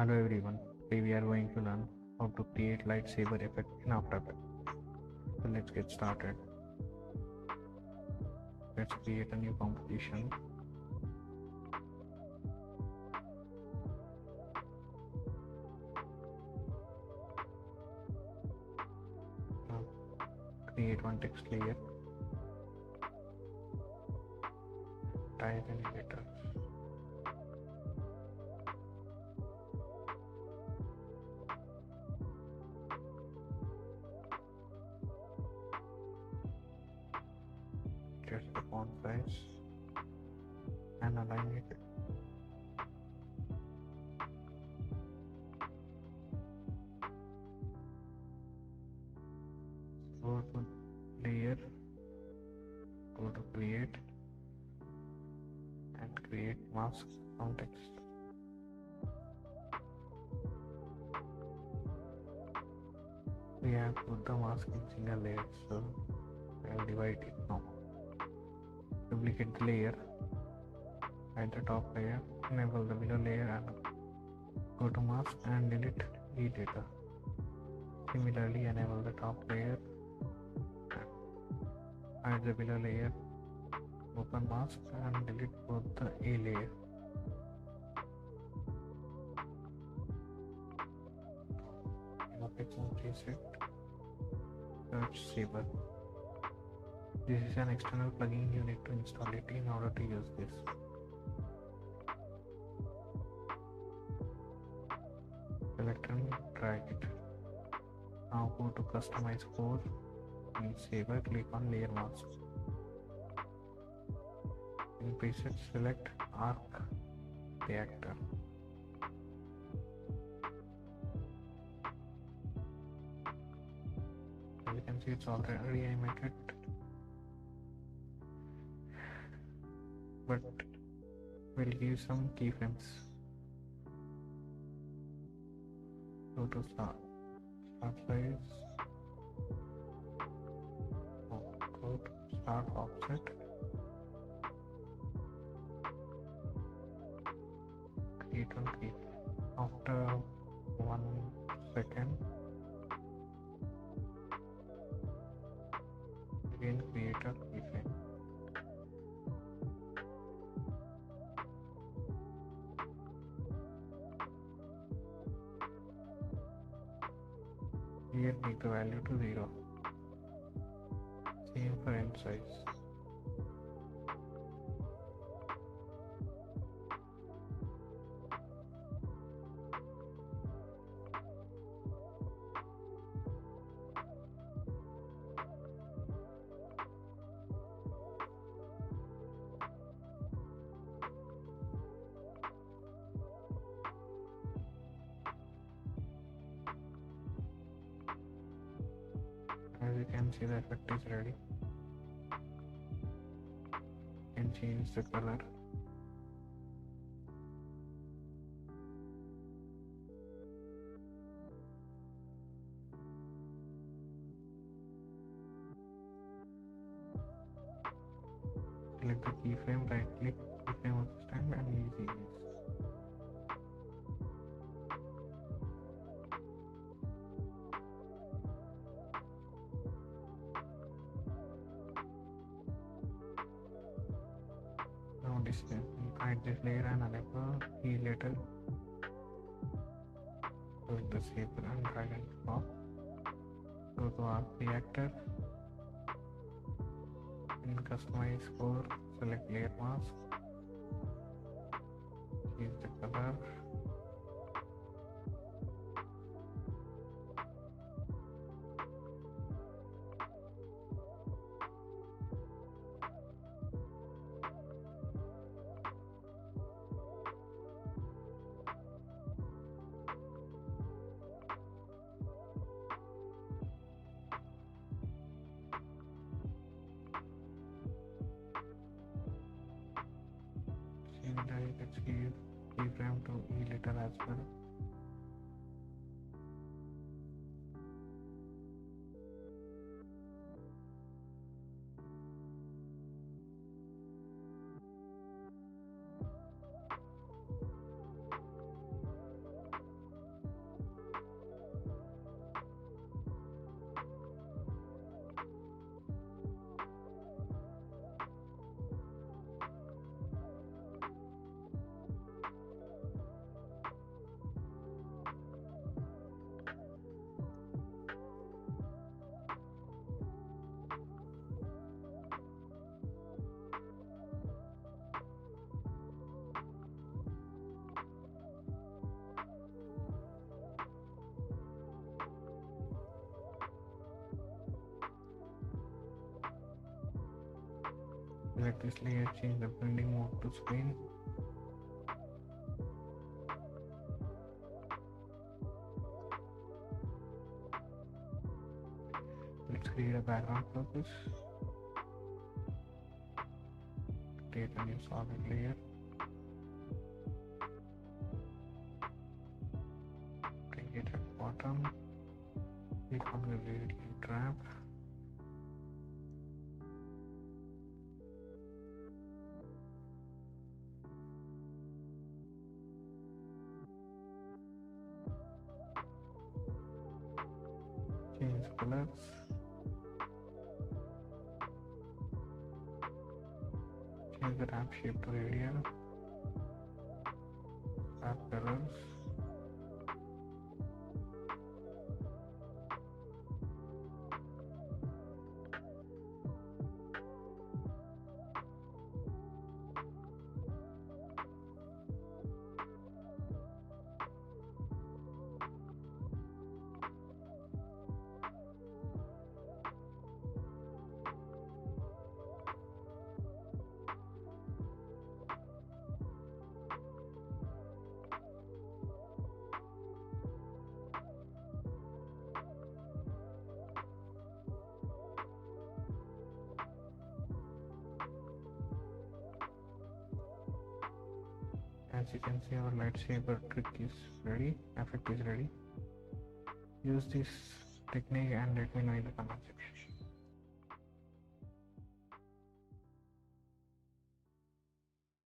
Hello everyone, today we are going to learn how to create lightsaber effect in After Effects. So let's get started. Let's create a new composition. Create one text layer. Type any letter. Adjust the font size and align it. Go to layer, go to create and create mask from text. We have put the mask in single layer, so I'll divide it now. Duplicate the layer, hide the top layer, enable the below layer and go to mask and delete E data. Similarly, enable the top layer, hide the below layer, open mask and delete both the A layer. Effects and preset, search saber. This is an external plugin, you need to install it in order to use this. Select and drag it. Now go to customize core in saber, click on layer mask. In preset, select arc reactor. As you can see, it's already animated, but we'll give some keyframes. Go to start size, go to start offset, create one keyframe. After 1 second, again create a keyframe. Here make the value to 0. Same for end size. As you can see, the effect is ready. You can change the color. Select the keyframe, right click, keyframe on the stand and easy use. Now hide this layer and enable E later. Go to the saber and drag and drop. Go to arc reactor. In customize core, select layer mask. Change the color. Similarly, let's give keyframe to E letter as well. select this layer, change the blending mode to screen. Let's create a background for this. Create a new solid layer. Bring it at bottom. Click on the gradient trap. Change colors. Change the ramp shape to radial. Add colors. As you can see, our lightsaber trick is ready, effect is ready. Use this technique and let me know in the comment section.